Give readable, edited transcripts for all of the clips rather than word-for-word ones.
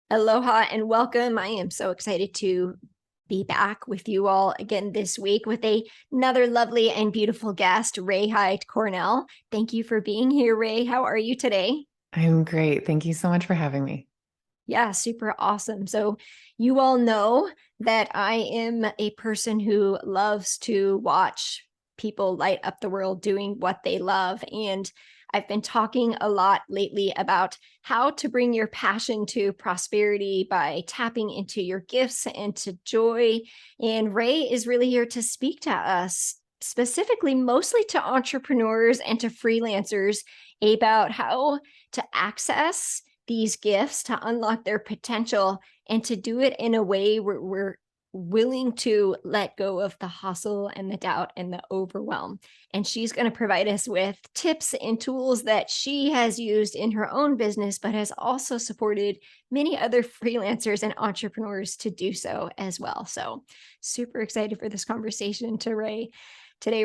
Aloha and welcome. I am so excited to be back with you all again this week with another lovely and beautiful guest, Rai Hyde Cornell. Thank you for being here, Rai. How are you today? I'm great. Thank you so much for having me. Yeah, super awesome. So, you all know that I am a person who loves to watch people light up the world doing what they love. And I've been talking a lot lately about how to bring your passion to prosperity by tapping into your gifts and to joy. And Rai is really here to speak to us, specifically, mostly to entrepreneurs and to freelancers, about how to access these gifts, to unlock their potential, and to do it in a way where we're willing to let go of the hustle and the doubt and the overwhelm. And she's going to provide us with tips and tools that she has used in her own business, but has also supported many other freelancers and entrepreneurs to do so as well. So super excited for this conversation Rai. So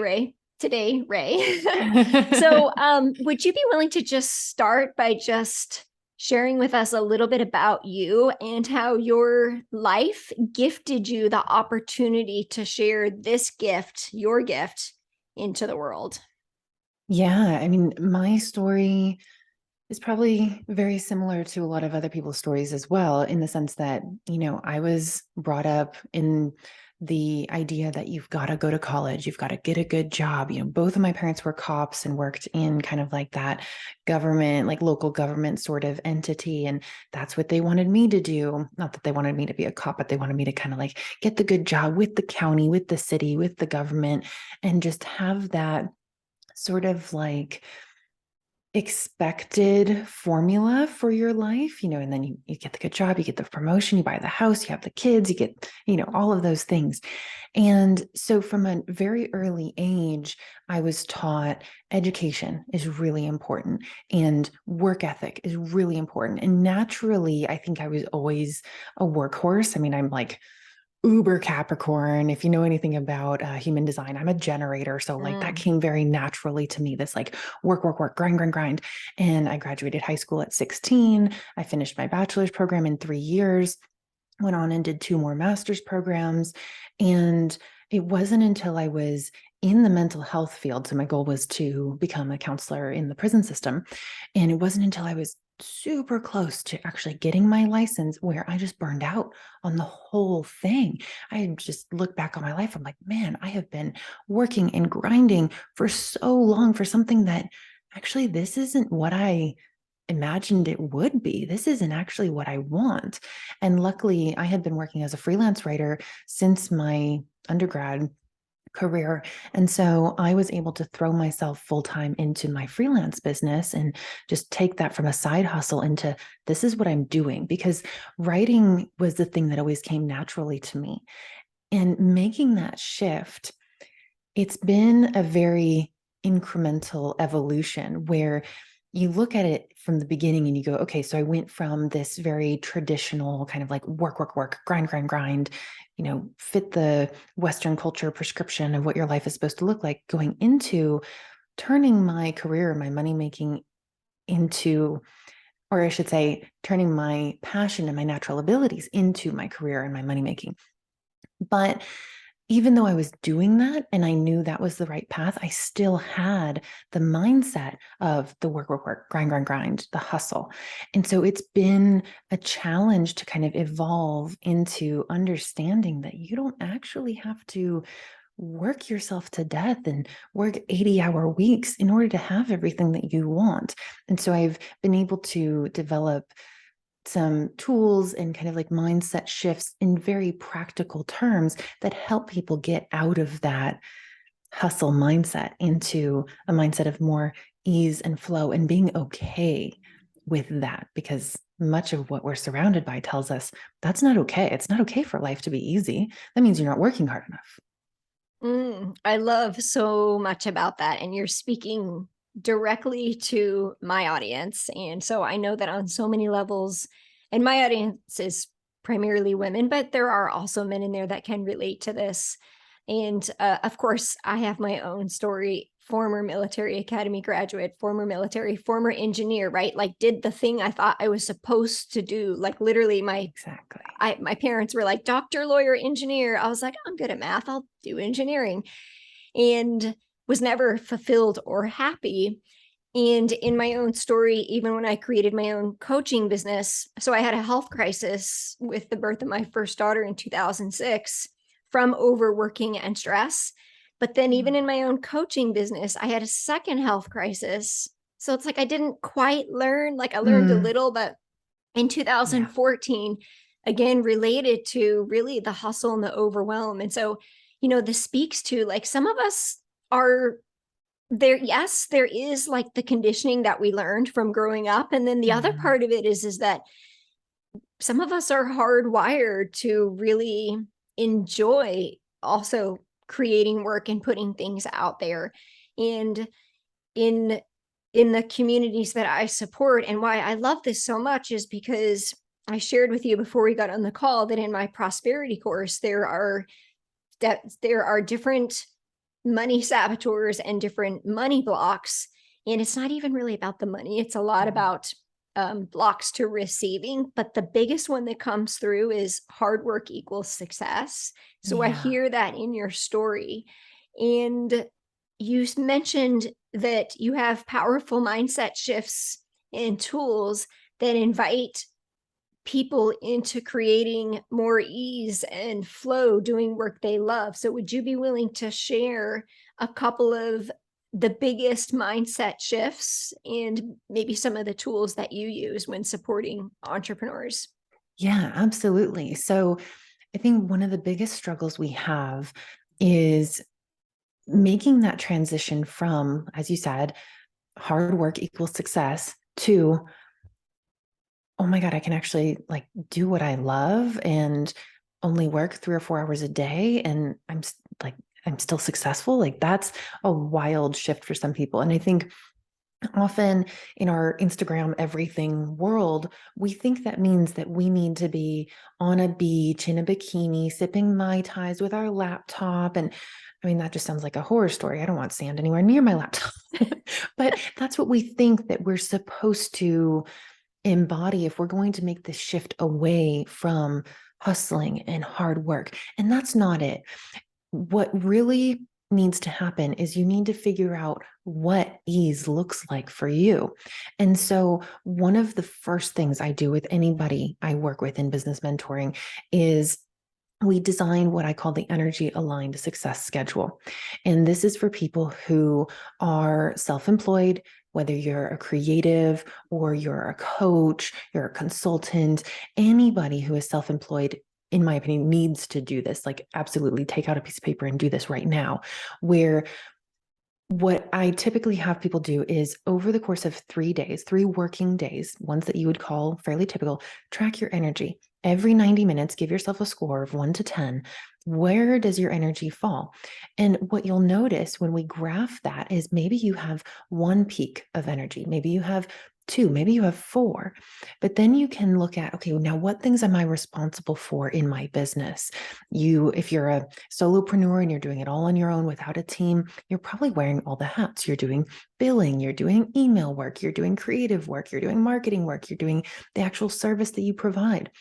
would you be willing to just start by just sharing with us a little bit about you and how your life gifted you the opportunity to share this gift, your gift, into the world? Yeah, I mean, my story is probably very similar to a lot of other people's stories as well, in the sense that, I was brought up in the idea that you've got to go to college, you've got to get a good job. Both of my parents were cops and worked in kind of like that government, like local government sort of entity. And that's what they wanted me to do. Not that they wanted me to be a cop, but they wanted me to kind of like get the good job with the county, with the city, with the government, and just have that sort of like expected formula for your life, and then you get the good job, you get the promotion, you buy the house, you have the kids, you get, all of those things. And so from a very early age, I was taught education is really important and work ethic is really important. And naturally, I think I was always a workhorse. I mean, I'm like uber Capricorn. If you know anything about human design, I'm a generator. So like that came very naturally to me, this like work, work, work, grind, grind, grind. And I graduated high school at 16. I finished my bachelor's program in 3 years, went on and did 2 more master's programs. And it wasn't until I was in the mental health field. So my goal was to become a counselor in the prison system. And it wasn't until I was super close to actually getting my license where I just burned out on the whole thing. I just look back on my life. I'm like, man, I have been working and grinding for so long for something that actually this isn't what I imagined it would be. This isn't actually what I want. And luckily, I had been working as a freelance writer since my undergrad career. And so I was able to throw myself full time into my freelance business and just take that from a side hustle into this is what I'm doing, because writing was the thing that always came naturally to me. And making that shift, it's been a very incremental evolution where you look at it from the beginning and you go, okay, so I went from this very traditional kind of like work, work, work, grind, grind, grind, fit the Western culture prescription of what your life is supposed to look like, going into turning my career, my money making into, or I should say, turning my passion and my natural abilities into my career and my money making. But even though I was doing that and I knew that was the right path, I still had the mindset of the work, work, work, grind, grind, grind, the hustle. And so it's been a challenge to kind of evolve into understanding that you don't actually have to work yourself to death and work 80-hour weeks in order to have everything that you want. And so I've been able to develop some tools and kind of like mindset shifts in very practical terms that help people get out of that hustle mindset into a mindset of more ease and flow and being okay with that, because much of what we're surrounded by tells us that's not okay. It's not okay for life to be easy. That means you're not working hard enough. I love so much about that. And you're speaking directly to my audience. And so I know that on so many levels, and my audience is primarily women, but there are also men in there that can relate to this. And of course, I have my own story former military academy graduate, former military, former engineer, right? Like did the thing I thought I was supposed to do. Like literally my parents were like, doctor, lawyer, engineer. I was like, I'm good at math. I'll do engineering. And was never fulfilled or happy. And in my own story, even when I created my own coaching business, so I had a health crisis with the birth of my first daughter in 2006 from overworking and stress. But then even in my own coaching business, I had a second health crisis. So it's like I didn't quite learn, like I learned a little, but in 2014, again, related to really the hustle and the overwhelm. And so, this speaks to like some of us are there. Yes, there is like the conditioning that we learned from growing up. And then the other part of it is that some of us are hardwired to really enjoy also creating work and putting things out there. And in the communities that I support, and why I love this so much is because I shared with you before we got on the call that in my prosperity course, there are different money saboteurs and different money blocks. And it's not even really about the money. It's a lot about blocks to receiving. But the biggest one that comes through is hard work equals success. So I hear that in your story. And you mentioned that you have powerful mindset shifts and tools that invite people into creating more ease and flow doing work they love. So would you be willing to share a couple of the biggest mindset shifts and maybe some of the tools that you use when supporting entrepreneurs? Yeah, absolutely. So I think one of the biggest struggles we have is making that transition from, as you said, hard work equals success to, oh my God, I can actually like do what I love and only work 3 or 4 hours a day. And I'm still successful. Like that's a wild shift for some people. And I think often in our Instagram everything world, we think that means that we need to be on a beach in a bikini, sipping Mai Tais with our laptop. And I mean, that just sounds like a horror story. I don't want sand anywhere near my laptop. But that's what we think that we're supposed to embody if we're going to make this shift away from hustling and hard work. And that's not it. What really needs to happen is you need to figure out what ease looks like for you. And so one of the first things I do with anybody I work with in business mentoring is we design what I call the energy aligned success schedule. And this is for people who are self-employed, whether you're a creative or you're a coach, you're a consultant, anybody who is self-employed, in my opinion, needs to do this. Like absolutely take out a piece of paper and do this right now. Where what I typically have people do is over the course of 3 days, 3 working days, ones that you would call fairly typical, track your energy. Every 90 minutes, give yourself a score of 1 to 10. Where does your energy fall? And what you'll notice when we graph that is maybe you have 1 peak of energy. Maybe you have 2, maybe you have 4, but then you can look at, okay, now what things am I responsible for in my business? If you're a solopreneur and you're doing it all on your own without a team, you're probably wearing all the hats. You're doing billing, you're doing email work, you're doing creative work, you're doing marketing work, you're doing the actual service that you provide.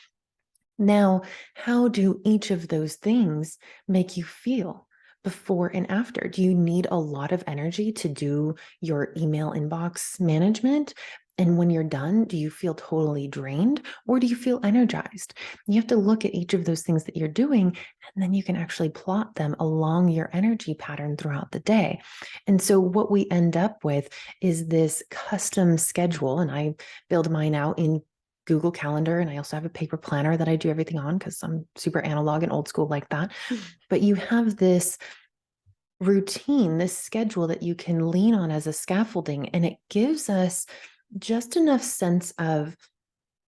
Now, how do each of those things make you feel before and after? Do you need a lot of energy to do your email inbox management? And when you're done, do you feel totally drained or do you feel energized? You have to look at each of those things that you're doing, and then you can actually plot them along your energy pattern throughout the day. And so what we end up with is this custom schedule, and I build mine out in Google Calendar, and I also have a paper planner that I do everything on because I'm super analog and old school like that. But you have this routine, this schedule that you can lean on as a scaffolding, and it gives us just enough sense of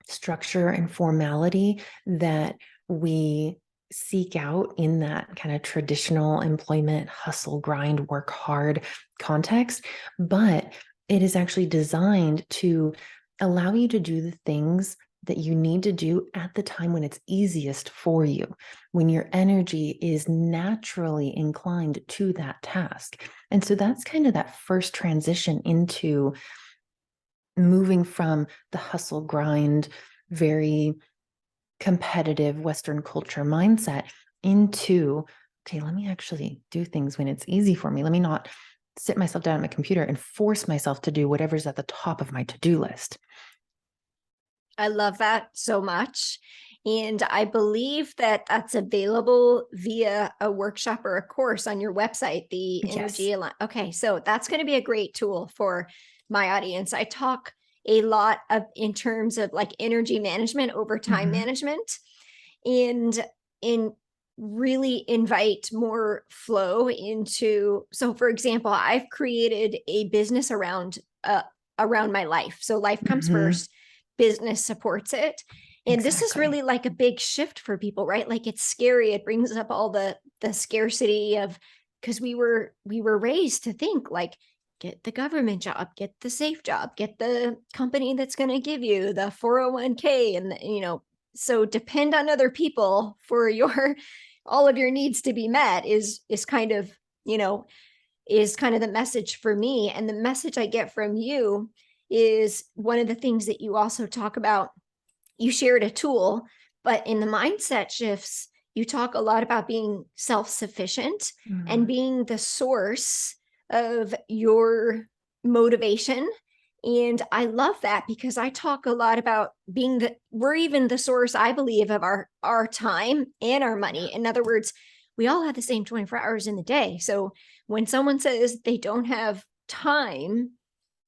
structure and formality that we seek out in that kind of traditional employment, hustle, grind, work hard context. But it is actually designed to allow you to do the things that you need to do at the time when it's easiest for you, when your energy is naturally inclined to that task. And so that's kind of that first transition into moving from the hustle grind, very competitive Western culture mindset into, okay, let me actually do things when it's easy for me. Let me not sit myself down at my computer and force myself to do whatever's at the top of my to-do list. I love that so much. And I believe that that's available via a workshop or a course on your website, the energy. Okay, so that's going to be a great tool for my audience. I talk a lot of in terms of like energy management over time management, and in really invite more flow into. So for example, I've created a business around my life. So life comes first, business supports it. And this is really like a big shift for people, right? Like it's scary. It brings up all the scarcity of, because we were raised to think like, get the government job, get the safe job, get the company that's going to give you the 401k, and so depend on other people for your all of your needs to be met is kind of the message for me. And the message I get from you is one of the things that you also talk about. You shared a tool, but in the mindset shifts, you talk a lot about being self-sufficient and being the source of your motivation. And I love that, because I talk a lot about we're even the source, I believe, of our time and our money. In other words, we all have the same 24 hours in the day. So when someone says they don't have time,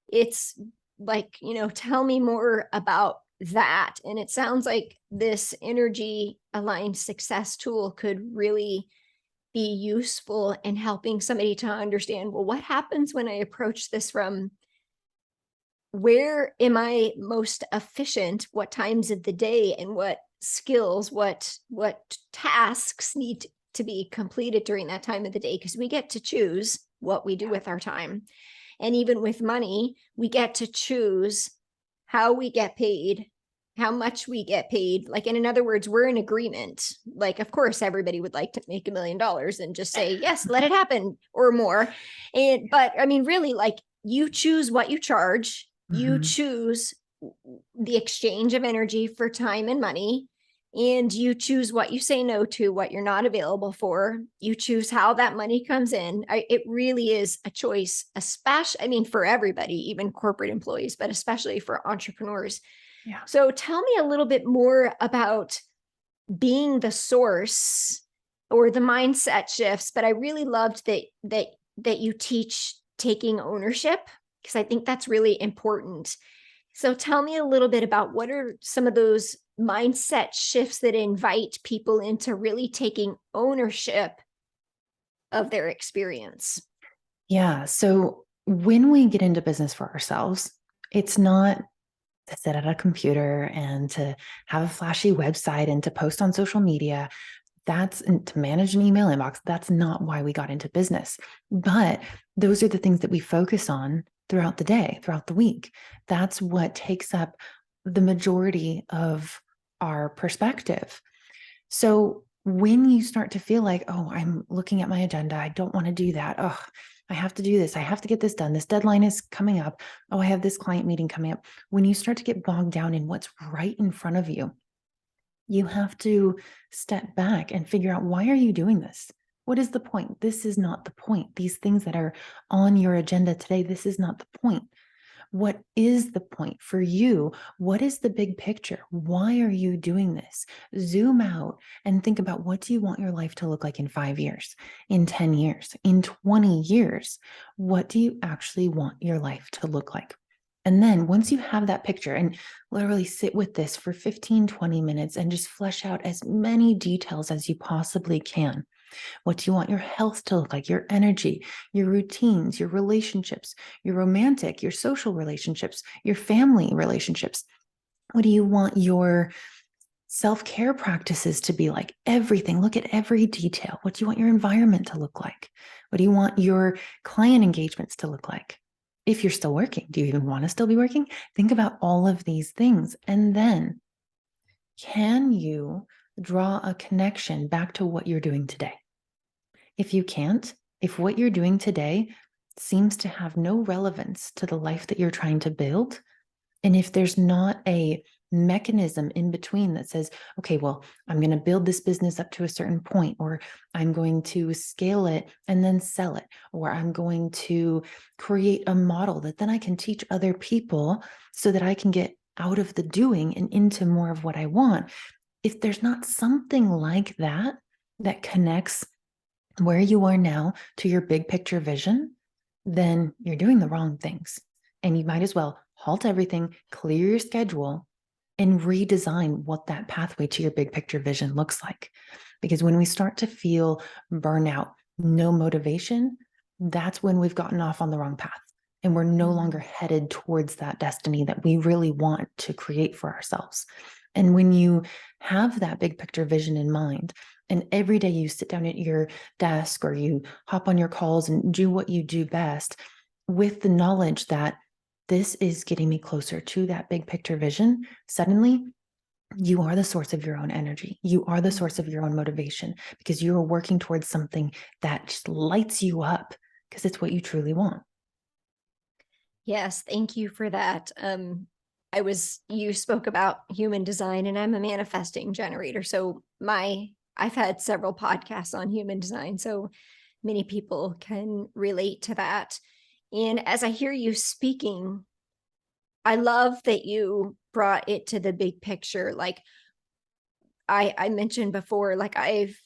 it's like, tell me more about that. And it sounds like this energy aligned success tool could really be useful in helping somebody to understand, well, what happens when I approach this from where am I most efficient, what times of the day, and what skills, what tasks need to be completed during that time of the day, because we get to choose what we do with our time. And even with money, we get to choose how we get paid, how much we get paid. Like, in other words, we're in agreement. Like, of course, everybody would like to make $1 million and just say, yes, let it happen, or more. But I mean, really, like, you choose what you charge, you choose the exchange of energy for time and money, and you choose what you say no to, what you're not available for. You choose how that money comes in. It really is a choice, especially, for everybody, even corporate employees, but especially for entrepreneurs. Yeah. So tell me a little bit more about being the source or the mindset shifts. But I really loved that you teach taking ownership, because I think that's really important. So tell me a little bit about what are some of those mindset shifts that invite people into really taking ownership of their experience. Yeah. So when we get into business for ourselves, it's not to sit at a computer and to have a flashy website and to post on social media. That's to manage an email inbox. That's not why we got into business. But those are the things that we focus on throughout the day, throughout the week. That's what takes up the majority of our perspective. So when you start to feel like, oh, I'm looking at my agenda, I don't want to do that. Oh, I have to do this. I have to get this done. This deadline is coming up. Oh, I have this client meeting coming up. When you start to get bogged down in what's right in front of you, you have to step back and figure out, why are you doing this? What is the point? This is not the point. These things that are on your agenda today, this is not the point. What is the point for you? What is the big picture? Why are you doing this? Zoom out and think about, what do you want your life to look like in 5 years, in 10 years, in 20 years? What do you actually want your life to look like? And then once you have that picture, and literally sit with this for 15, 20 minutes and just flesh out as many details as you possibly can. What do you want your health to look like? Your energy, your routines, your relationships, your romantic, your social relationships, your family relationships. What do you want your self-care practices to be like? Everything. Look at every detail. What do you want your environment to look like? What do you want your client engagements to look like? If you're still working, do you even want to still be working? Think about all of these things. And then can you draw a connection back to what you're doing today? If you can't, if what you're doing today seems to have no relevance to the life that you're trying to build, and if there's not a mechanism in between that says, okay, well, I'm going to build this business up to a certain point, or I'm going to scale it and then sell it, or I'm going to create a model that then I can teach other people so that I can get out of the doing and into more of what I want. If there's not something like that that connects where you are now to your big picture vision, then you're doing the wrong things. And you might as well halt everything, clear your schedule, and redesign what that pathway to your big picture vision looks like. Because when we start to feel burnout, no motivation, that's when we've gotten off on the wrong path. And we're no longer headed towards that destiny that we really want to create for ourselves. And when you have that big picture vision in mind, and every day you sit down at your desk or you hop on your calls and do what you do best with the knowledge that this is getting me closer to that big picture vision, suddenly you are the source of your own energy. You are the source of your own motivation because you are working towards something that just lights you up because it's what you truly want. Yes, thank you for that. You spoke about human design, and I'm a manifesting generator. So I've had several podcasts on human design, so many people can relate to that. And as I hear you speaking, I love that you brought it to the big picture. Like I mentioned before, like I've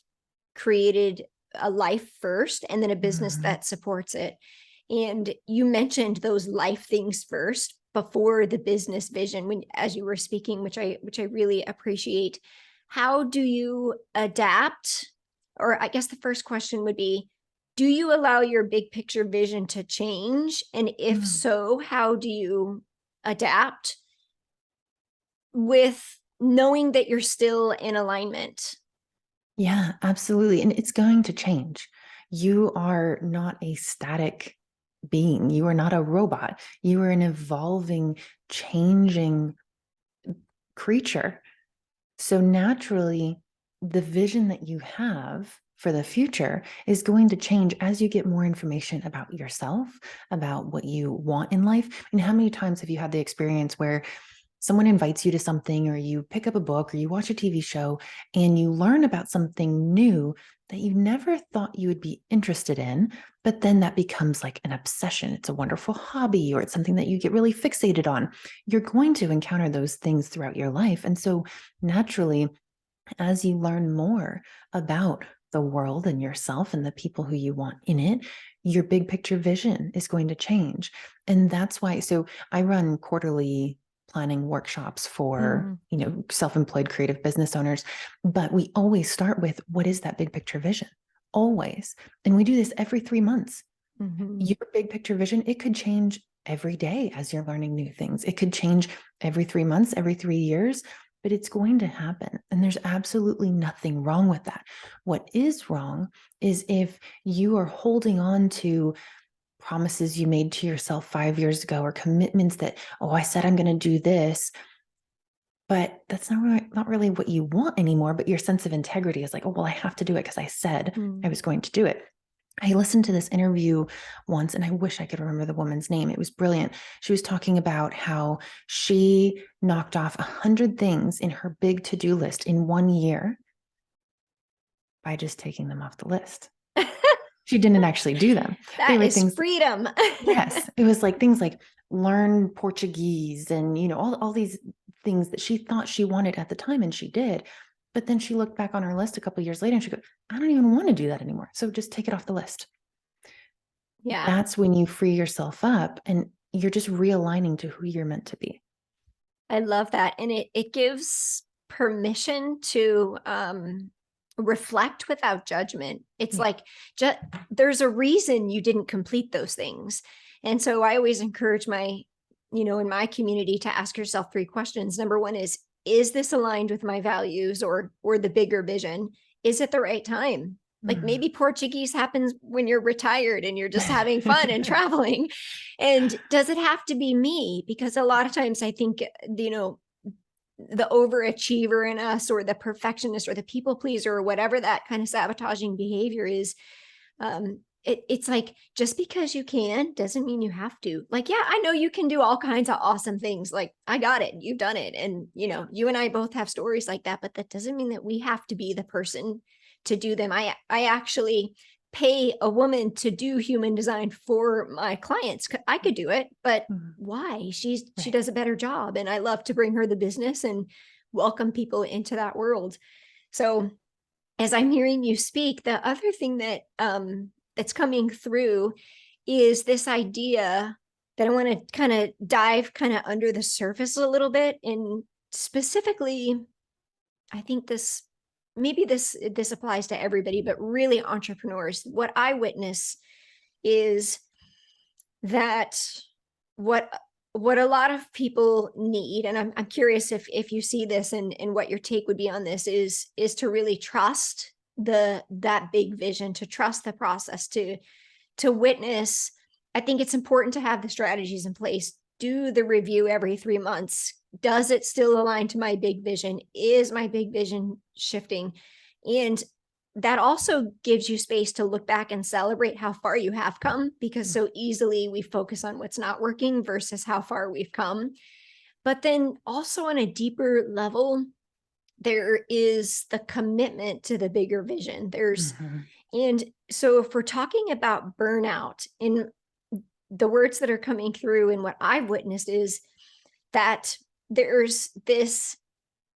created a life first and then a business that supports it. And you mentioned those life things first before the business vision when as you were speaking, which I really appreciate. How do you adapt? Or I guess the first question would be, do you allow your big picture vision to change? And if so, how do you adapt with knowing that you're still in alignment? Yeah, absolutely. And it's going to change. You are not a static being. You are not a robot. You are an evolving, changing creature. So naturally, the vision that you have for the future is going to change as you get more information about yourself, about what you want in life. And how many times have you had the experience where someone invites you to something, or you pick up a book, or you watch a TV show, and you learn about something new that you never thought you would be interested in, but then that becomes like an obsession. It's a wonderful hobby, or it's something that you get really fixated on. You're going to encounter those things throughout your life. And so naturally, as you learn more about the world and yourself and the people who you want in it, your big picture vision is going to change. And that's why, so I run quarterly planning workshops for, self-employed creative business owners, but we always start with, what is that big picture vision? Always. And we do this every 3 months. Your big picture vision, it could change every day as you're learning new things. It could change every 3 months, every 3 years, but it's going to happen. And there's absolutely nothing wrong with that. What is wrong is if you are holding on to promises you made to yourself 5 years ago, or commitments that, oh, I said I'm going to do this, but that's not really what you want anymore. But your sense of integrity is like, oh, well, I have to do it because I said I was going to do it. I listened to this interview once, and I wish I could remember the woman's name. It was brilliant. She was talking about how she knocked off 100 things in her big to-do list in 1 year by just taking them off the list. She didn't actually do them. That is freedom. Yes. It was like things like learn Portuguese and, all these things that she thought she wanted at the time, and she did. But then she looked back on her list a couple of years later and she goes, I don't even want to do that anymore. So just take it off the list. Yeah. That's when you free yourself up and you're just realigning to who you're meant to be. I love that. And it gives permission to reflect without judgment. It's like there's a reason you didn't complete those things. And so I always encourage in my community to ask yourself 3 questions. Number 1 is this aligned with my values or the bigger vision? Is it the right time? Like maybe Portuguese happens when you're retired and you're just having fun and traveling. And does it have to be me? Because a lot of times I think, the overachiever in us, or the perfectionist, or the people pleaser, or whatever that kind of sabotaging behavior is. It's like, just because you can doesn't mean you have to. Like, yeah, I know you can do all kinds of awesome things. Like, I got it, you've done it. And, you and I both have stories like that, but that doesn't mean that we have to be the person to do them. I actually pay a woman to do human design for my clients. I could do it, but why? She does a better job. And I love to bring her the business and welcome people into that world. So as I'm hearing you speak, the other thing that that's coming through is this idea that I want to kind of dive kind of under the surface a little bit. And specifically, I think this applies to everybody, but really entrepreneurs. What I witness is that what a lot of people need, and I'm curious if you see this, and what your take would be on this, is to really trust that big vision, to trust the process, to witness. I think it's important to have the strategies in place. Do the review every 3 months. Does it still align to my big vision? Is my big vision shifting? And that also gives you space to look back and celebrate how far you have come, because so easily we focus on what's not working versus how far we've come. But then also, on a deeper level, there is the commitment to the bigger vision. And so if we're talking about burnout, in the words that are coming through and what I've witnessed is that there's this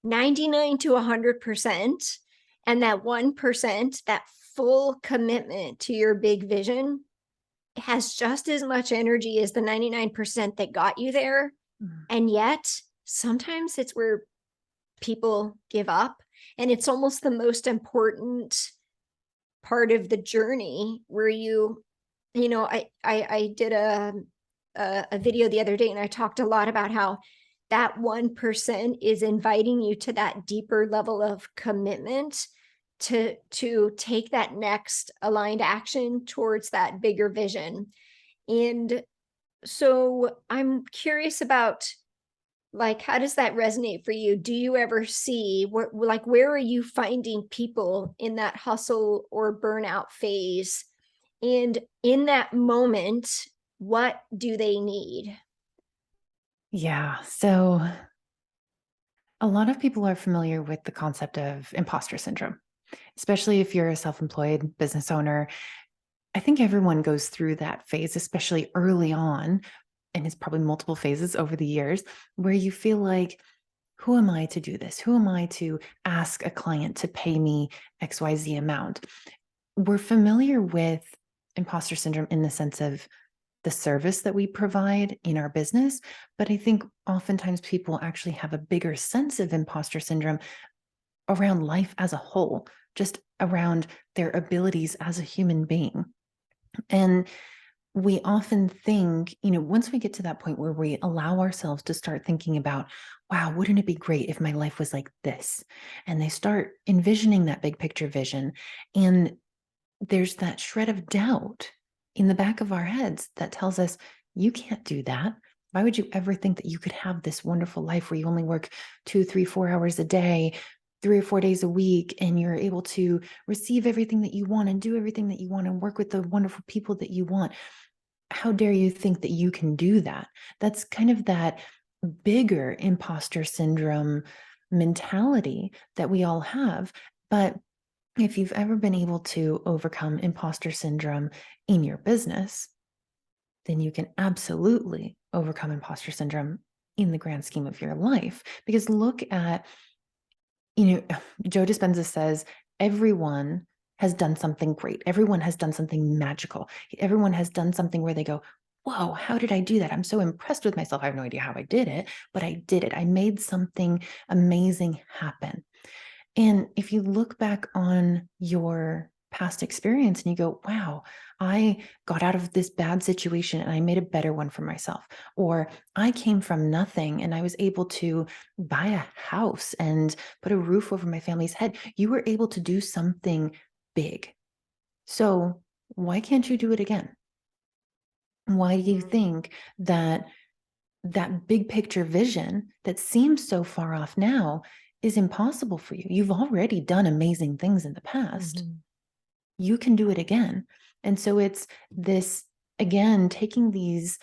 99 to 100%, and that 1%, that full commitment to your big vision, has just as much energy as the 99% that got you there. And yet sometimes it's where people give up, and it's almost the most important part of the journey, where I did a video the other day, and I talked a lot about how that 1% is inviting you to that deeper level of commitment to take that next aligned action towards that bigger vision. And so I'm curious about, like, how does that resonate for you? Do you ever see where are you finding people in that hustle or burnout phase? And in that moment, what do they need? Yeah. So a lot of people are familiar with the concept of imposter syndrome, especially if you're a self-employed business owner. I think everyone goes through that phase, especially early on, and it's probably multiple phases over the years, where you feel like, who am I to do this? Who am I to ask a client to pay me XYZ amount? We're familiar with imposter syndrome in the sense of the service that we provide in our business. But I think oftentimes people actually have a bigger sense of imposter syndrome around life as a whole, just around their abilities as a human being. And we often think, once we get to that point where we allow ourselves to start thinking about, wow, wouldn't it be great if my life was like this? And they start envisioning that big picture vision. And there's that shred of doubt in the back of our heads that tells us, you can't do that. Why would you ever think that you could have this wonderful life where you only work 2, 3, 4 hours a day, 3 or 4 days a week, and you're able to receive everything that you want and do everything that you want and work with the wonderful people that you want? How dare you think that you can do that? That's kind of that bigger imposter syndrome mentality that we all have. But if you've ever been able to overcome imposter syndrome in your business, then you can absolutely overcome imposter syndrome in the grand scheme of your life. Because look at, Joe Dispenza says, everyone has done something great. Everyone has done something magical. Everyone has done something where they go, whoa, how did I do that? I'm so impressed with myself. I have no idea how I did it, but I did it. I made something amazing happen. And if you look back on your past experience and you go, wow, I got out of this bad situation and I made a better one for myself. Or I came from nothing and I was able to buy a house and put a roof over my family's head. You were able to do something big. So why can't you do it again? Why do you think that that big picture vision that seems so far off now is impossible for you. You've already done amazing things in the past. You can do it again. And so it's this, again, taking these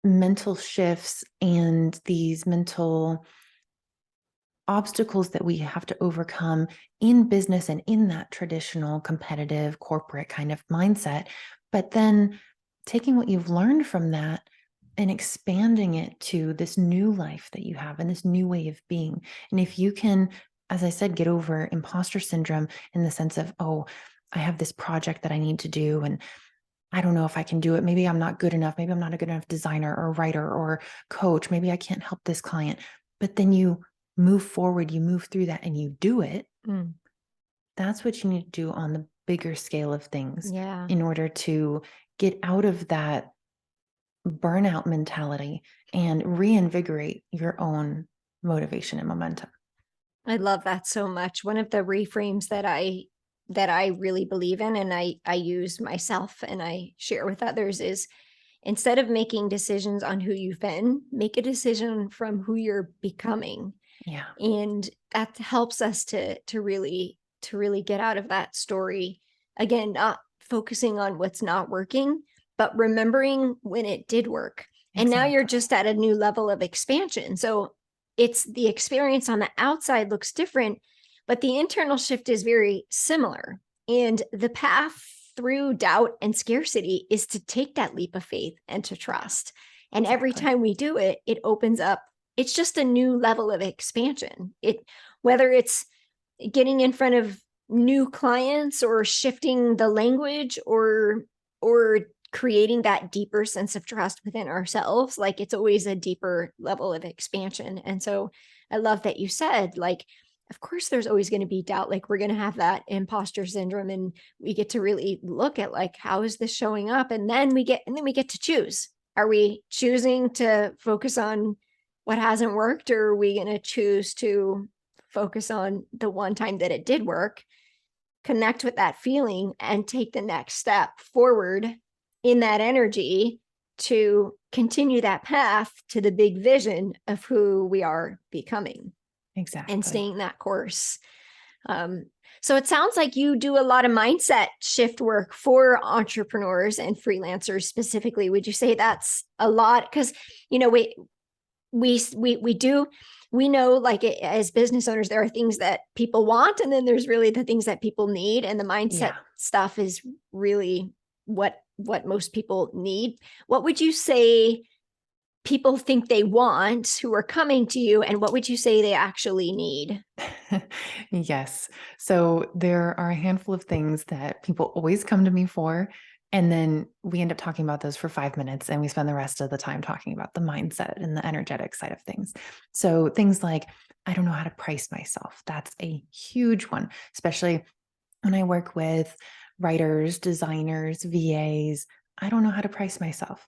mental shifts and these mental obstacles that we have to overcome in business and in that traditional competitive corporate kind of mindset, but then taking what you've learned from that and expanding it to this new life that you have and this new way of being. And if you can, as I said, get over imposter syndrome in the sense of, oh, I have this project that I need to do, and I don't know if I can do it. Maybe I'm not good enough. Maybe I'm not a good enough designer or writer or coach. Maybe I can't help this client. But then you move forward, you move through that and you do it. That's what you need to do on the bigger scale of things in order to get out of that burnout mentality and reinvigorate your own motivation and momentum. I love that so much. One of the reframes that I really believe in, and I use myself and I share with others, is instead of making decisions on who you've been, make a decision from who you're becoming. Yeah. And that helps us to really get out of that story. Again, not focusing on what's not working, but remembering when it did work. And now you're just at a new level of expansion. So it's the experience on the outside looks different, but the internal shift is very similar. And the path through doubt and scarcity is to take that leap of faith and to trust. And every time we do it, it opens up. It's just a new level of expansion. Whether it's getting in front of new clients or shifting the language or creating that deeper sense of trust within ourselves, like it's always a deeper level of expansion. And so I love that you said, like, of course, there's always going to be doubt. Like we're going to have that imposter syndrome, and we get to really look at like, how is this showing up? And then we get to choose. Are we choosing to focus on what hasn't worked, or are we going to choose to focus on the one time that it did work, connect with that feeling, and take the next step forward in that energy to continue that path to the big vision of who we are becoming? Exactly. And staying that course. So it sounds like you do a lot of mindset shift work for entrepreneurs and freelancers specifically. Would you say that's a lot? Because, you know, we know, like, as business owners, there are things that people want, and then there's really the things that people need. And the mindset stuff is really what most people need. What would you say people think they want who are coming to you, and what would you say they actually need? Yes. So there are a handful of things that people always come to me for. And then we end up talking about those for 5 minutes, and we spend the rest of the time talking about the mindset and the energetic side of things. So things like, I don't know how to price myself. That's a huge one, especially when I work with writers, designers, VAs. I don't know how to price myself.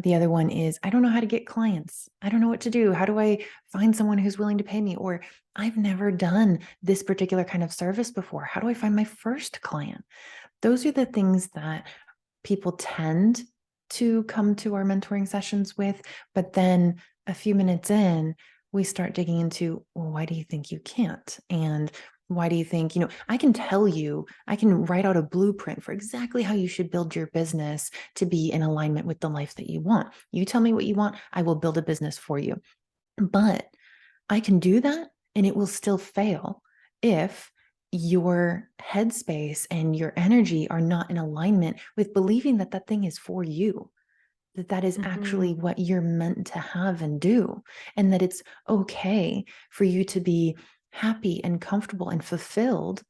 The other one is, I don't know how to get clients. I don't know what to do. How do I find someone who's willing to pay me? Or I've never done this particular kind of service before. How do I find my first client? Those are the things that people tend to come to our mentoring sessions with. But then a few minutes in, we start digging into, well, why do you think you can't? And why do you think, I can tell you, I can write out a blueprint for exactly how you should build your business to be in alignment with the life that you want. You tell me what you want, I will build a business for you. But I can do that, and it will still fail if your headspace and your energy are not in alignment with believing that that thing is for you, that is actually what you're meant to have and do, and that it's okay for you to be happy and comfortable and fulfilled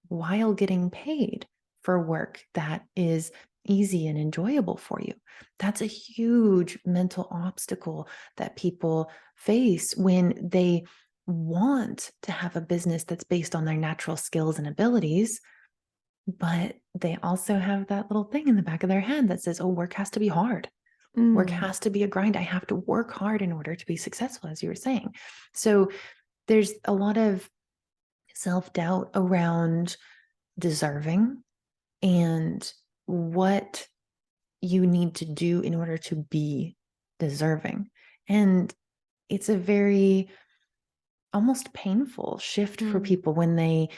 while getting paid for work that is easy and enjoyable for you. That's a huge mental obstacle that people face when they want to have a business that's based on their natural skills and abilities, but they also have that little thing in the back of their head that says, oh, work has to be hard. Work has to be a grind. I have to work hard in order to be successful, as you were saying. So there's a lot of self-doubt around deserving and what you need to do in order to be deserving. And it's a very almost painful shift for people when they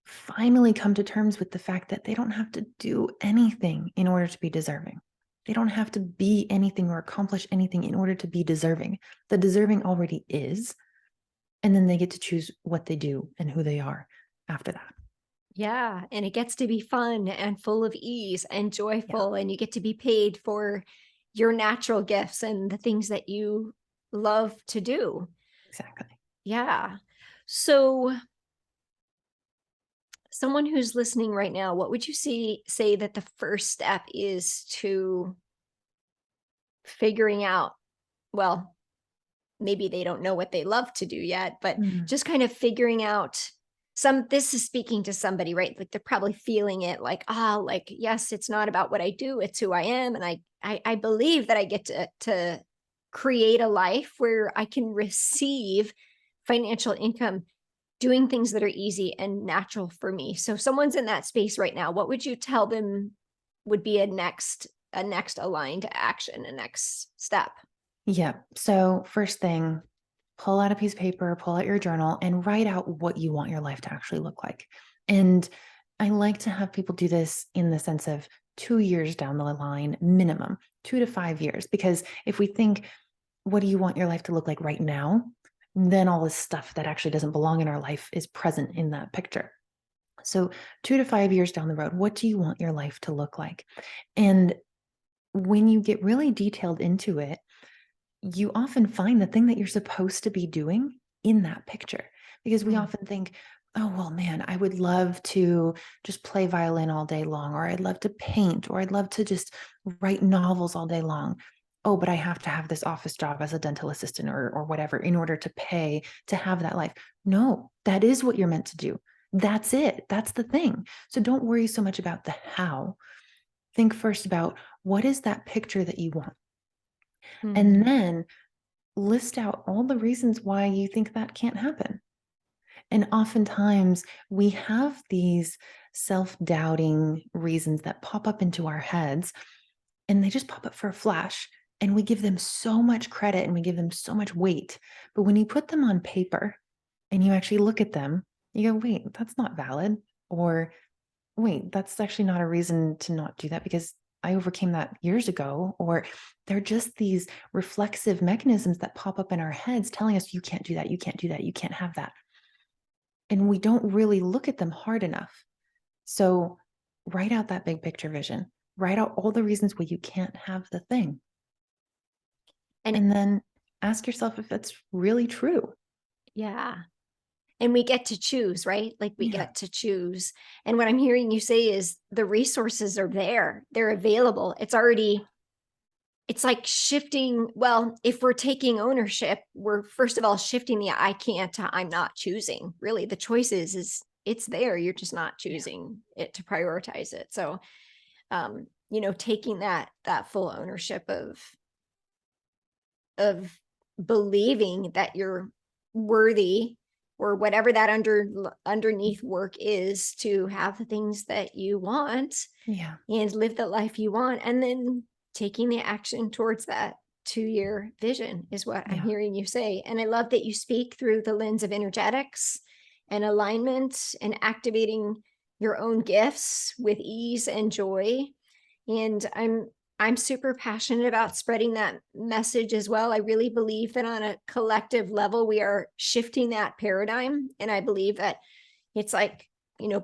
finally come to terms with the fact that they don't have to do anything in order to be deserving. They don't have to be anything or accomplish anything in order to be deserving. The deserving already is. And then they get to choose what they do and who they are after that. Yeah. And it gets to be fun and full of ease and joyful, and you get to be paid for your natural gifts and the things that you love to do. Exactly. Yeah. So someone who's listening right now, what would you say that the first step is to figuring out, well, maybe they don't know what they love to do yet, but just kind of figuring out this is speaking to somebody, right? Like they're probably feeling it like, like, yes, it's not about what I do, it's who I am. And I believe that I get to create a life where I can receive financial income doing things that are easy and natural for me. So if someone's in that space right now, what would you tell them would be a next aligned action, a next step? Yeah. So first thing, pull out a piece of paper, pull out your journal, and write out what you want your life to actually look like. And I like to have people do this in the sense of 2 years down the line, minimum 2 to 5 years. Because if we think, what do you want your life to look like right now? Then all this stuff that actually doesn't belong in our life is present in that picture. So 2 to 5 years down the road, what do you want your life to look like? And when you get really detailed into it, you often find the thing that you're supposed to be doing in that picture. Because we often think, oh, well, man, I would love to just play violin all day long, or I'd love to paint, or I'd love to just write novels all day long. Oh, but I have to have this office job as a dental assistant or whatever in order to pay to have that life. No, that is what you're meant to do. That's it. That's the thing. So don't worry so much about the how. Think first about what is that picture that you want? And then list out all the reasons why you think that can't happen. And oftentimes we have these self-doubting reasons that pop up into our heads, and they just pop up for a flash. And we give them so much credit and we give them so much weight. But when you put them on paper and you actually look at them, you go, wait, that's not valid. Or wait, that's actually not a reason to not do that because I overcame that years ago. Or they're just these reflexive mechanisms that pop up in our heads telling us, you can't do that, you can't do that, you can't have that. And we don't really look at them hard enough. So write out that big picture vision, write out all the reasons why you can't have the thing. And then ask yourself if that's really true. Yeah. And we get to choose, right? Like we get to choose. And what I'm hearing you say is the resources are there. They're available. It's like shifting. Well, if we're taking ownership, we're first of all shifting the I can't to I'm not choosing. Really, the choice is it's there. You're just not choosing it to prioritize it. So, taking that full ownership of believing that you're worthy, or whatever that underneath work is, to have the things that you want and live the life you want, and then taking the action towards that 2-year vision is what I'm hearing you say. And I love that you speak through the lens of energetics and alignment and activating your own gifts with ease and joy. And I'm super passionate about spreading that message as well. I really believe that on a collective level, we are shifting that paradigm. And I believe that it's like,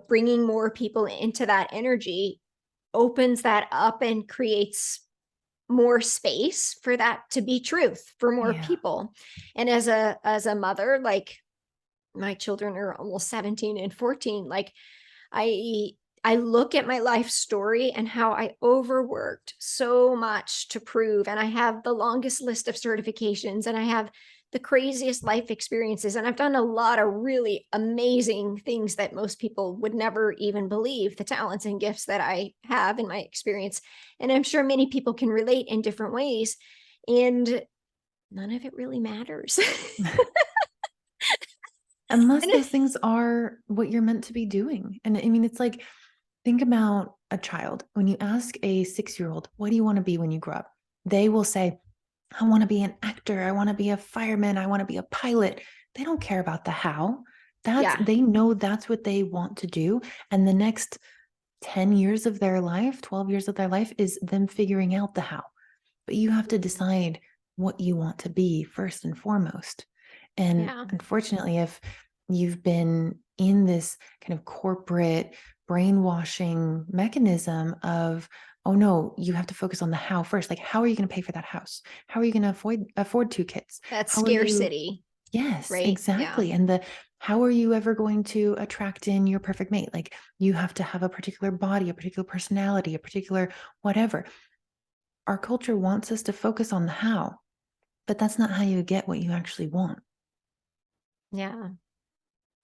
bringing more people into that energy opens that up and creates more space for that to be truth for more people. And as a mother, like my children are almost 17 and 14, like I look at my life story and how I overworked so much to prove, and I have the longest list of certifications, and I have the craziest life experiences, and I've done a lot of really amazing things that most people would never even believe, the talents and gifts that I have in my experience. And I'm sure many people can relate in different ways, and none of it really matters. Unless those things are what you're meant to be doing. And I mean, it's like, think about a child. When you ask a 6-year-old, what do you want to be when you grow up? They will say, I want to be an actor. I want to be a fireman. I want to be a pilot. They don't care about the how. Yeah. They know that's what they want to do. And the next 10 years of their life, 12 years of their life is them figuring out the how. But you have to decide what you want to be first and foremost. And Yeah. unfortunately, if you've been in this kind of corporate brainwashing mechanism of, oh no, you have to focus on the how first. Like, how are you going to pay for that house? How are you going to afford two kids? That's How are you? scarcity, Yes, right? Yeah. exactly. And how are you ever going to attract in your perfect mate? Like, you have to have a particular body, a particular personality, a particular whatever. Our culture wants us to focus on the how, but that's not how you get what you actually want. Yeah.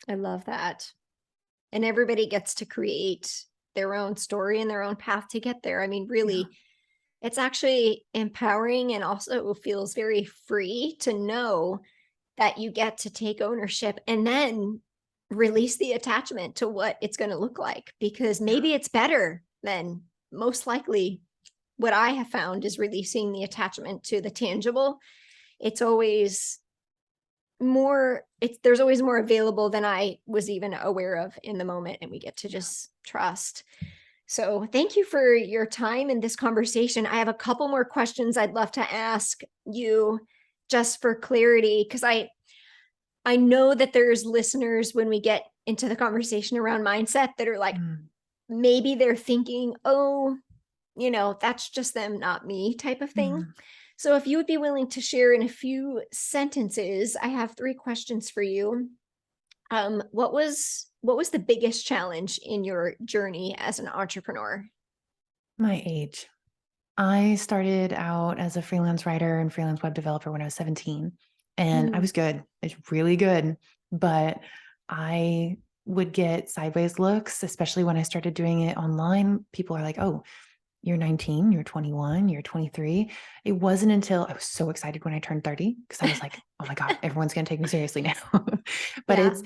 I love that. And everybody gets to create their own story and their own path to get there. I mean, Yeah. really, it's actually empowering and also feels very free to know that you get to take ownership and then release the attachment to what it's going to look like, because Yeah. maybe it's better than most likely. What I have found is releasing the attachment to the tangible. It's always more, there's always more available than I was even aware of in the moment, and we get to just trust. So thank you for your time in this conversation. I have a couple more questions I'd love to ask you just for clarity, because I know that there's listeners when we get into the conversation around mindset that are like, Mm. maybe they're thinking, oh, that's just them, not me type of thing. Mm. So if you would be willing to share in a few sentences, I have 3 questions for you. What was the biggest challenge in your journey as an entrepreneur? My age. I started out as a freelance writer and freelance web developer when I was 17, and I Mm, was good. It's really good, but I would get sideways looks, especially when I started doing it online. People are like, "Oh, you're 19, you're 21, you're 23." It wasn't until I was so excited when I turned 30 because I was like, "Oh my God, everyone's going to take me seriously now." But yeah. it's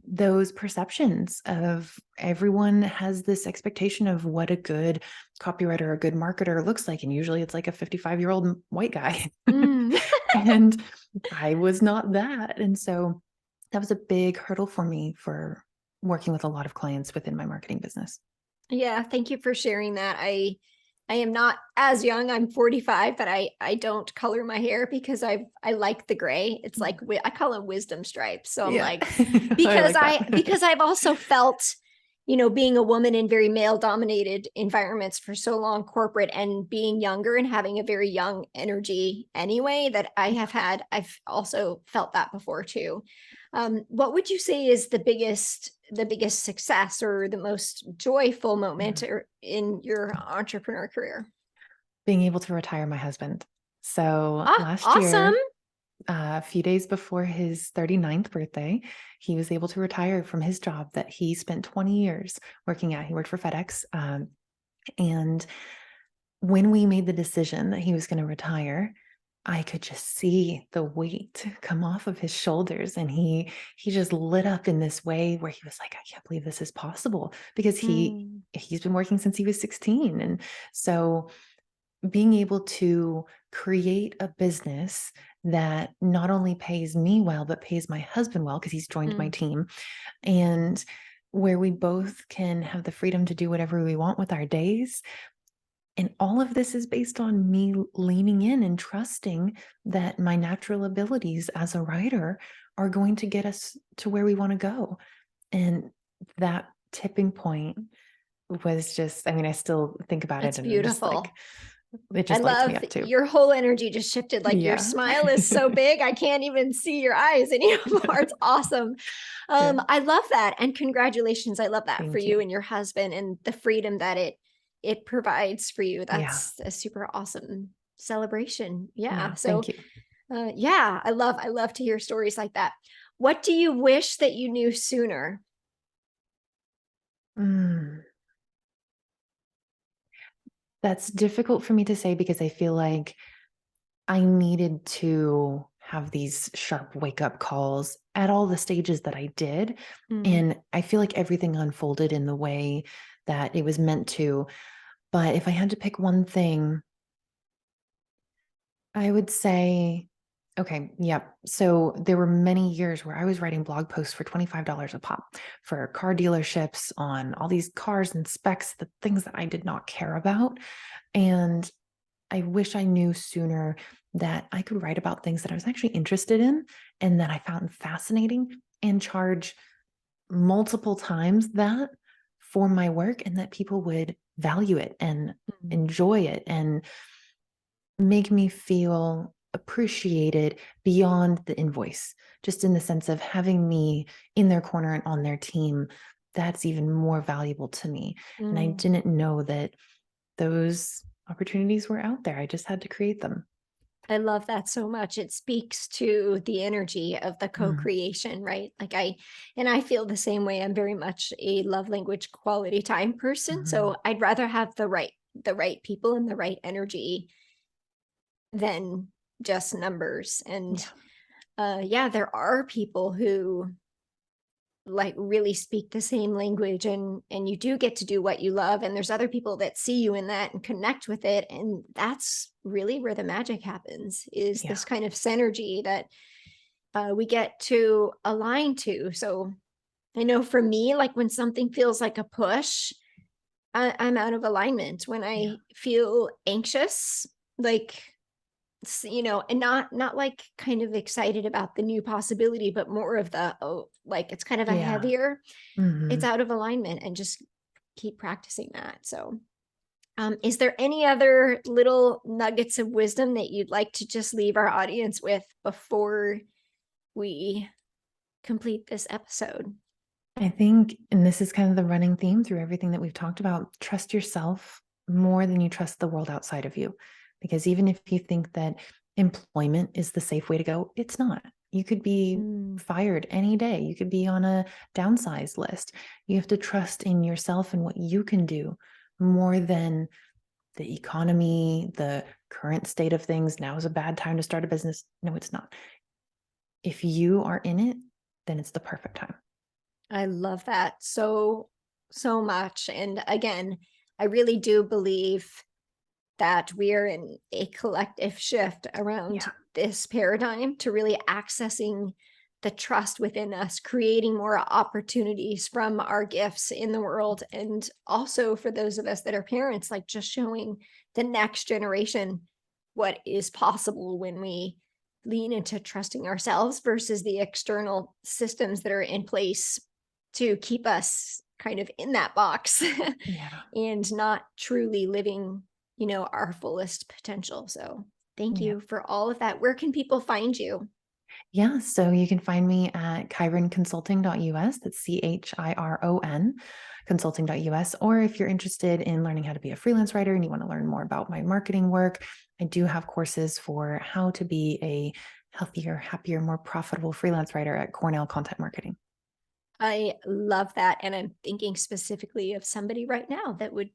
those perceptions of everyone has this expectation of what a good copywriter or a good marketer looks like. And usually it's like a 55-year-old white guy. Mm. And I was not that. And so that was a big hurdle for me for working with a lot of clients within my marketing business. Yeah, thank you for sharing that. I am not as young. I'm 45, but I don't color my hair because I like the gray. It's like I call them wisdom stripes. So I'm Yeah. like, I like that. because I've also felt, being a woman in very male dominated environments for so long, corporate, and being younger and having a very young energy anyway, that I've also felt that before too. What would you say is the biggest success or the most joyful moment in your entrepreneur career? Being able to retire my husband. So Ah, last awesome. year, a few days before his 39th birthday, he was able to retire from his job that he spent 20 years working at. He worked for FedEx. And when we made the decision that he was going to retire, I could just see the weight come off of his shoulders. And he just lit up in this way where he was like, I can't believe this is possible, because Mm, he's been working since he was 16. And so being able to create a business that not only pays me well, but pays my husband well, because he's joined my mm, team, and where we both can have the freedom to do whatever we want with our days. And all of this is based on me leaning in and trusting that my natural abilities as a writer are going to get us to where we want to go. And that tipping point was just, I mean, I still think about it that's and I'm just like, beautiful. it I just lights me love up too. your whole energy just shifted. Like your Yeah. smile is so big, I can't even see your eyes anymore. It's awesome. Yeah. I love that. And congratulations. I love that for Thank you. you and your husband and the freedom that it provides for you. Yeah. That's a super awesome celebration. Yeah. Yeah. Thank So you. yeah, I love to hear stories like that. What do you wish that you knew sooner? Mm. That's difficult for me to say because I feel like I needed to have these sharp wake up calls at all the stages that I did. Mm, And I feel like everything unfolded in the way that it was meant to. But if I had to pick one thing, I would say, okay, yep. So there were many years where I was writing blog posts for $25 a pop for car dealerships on all these cars and specs, the things that I did not care about. And I wish I knew sooner that I could write about things that I was actually interested in and that I found fascinating and charge multiple times that for my work, and that people would value it and enjoy it and make me feel appreciated beyond the invoice, just in the sense of having me in their corner and on their team. That's even more valuable to me. And I Mm. didn't know that those opportunities were out there. I just had to create them. I love that so much. It speaks to the energy of the Mm, co-creation, right? I feel the same way. I'm very much a love language quality time person. mhm. So I'd rather have the right people and the right energy than just numbers. And Yeah. yeah, there are people who like really speak the same language, and you do get to do what you love, and there's other people that see you in that and connect with it, and that's really where the magic happens, is Yeah. this kind of synergy that we get to align to. So I know for me, like when something feels like a push, I'm out of alignment. When Yeah. I feel anxious, like and not like kind of excited about the new possibility, but more of the, oh, like it's kind of a Yeah. heavier, it's Mhm. out of alignment, and just keep practicing that. So, is there any other little nuggets of wisdom that you'd like to just leave our audience with before we complete this episode? I think, and this is kind of the running theme through everything that we've talked about, trust yourself more than you trust the world outside of you. Because even if you think that employment is the safe way to go, it's not. You could be Mm, fired any day. You could be on a downsized list. You have to trust in yourself and what you can do more than the economy, the current state of things. Now is a bad time to start a business. No, it's not. If you are in it, then it's the perfect time. I love that so much. And again, I really do believe that we are in a collective shift around Yeah. this paradigm to really accessing the trust within us, creating more opportunities from our gifts in the world. And also for those of us that are parents, like just showing the next generation what is possible when we lean into trusting ourselves versus the external systems that are in place to keep us kind of in that box Yeah. and not truly living our fullest potential. So thank Yeah. you for all of that. Where can people find you? Yeah, so you can find me at chironconsulting.us. That's CHIRON consulting.us. Or if you're interested in learning how to be a freelance writer and you want to learn more about my marketing work, I do have courses for how to be a healthier, happier, more profitable freelance writer at Cornell Content Marketing. I love that. And I'm thinking specifically of somebody right now that would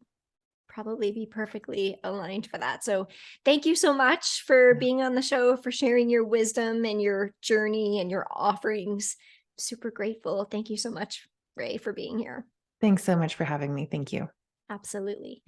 probably be perfectly aligned for that. So thank you so much for Yeah. being on the show, for sharing your wisdom and your journey and your offerings. Super grateful. Thank you so much, Ray, for being here. Thanks so much for having me. Thank you. Absolutely.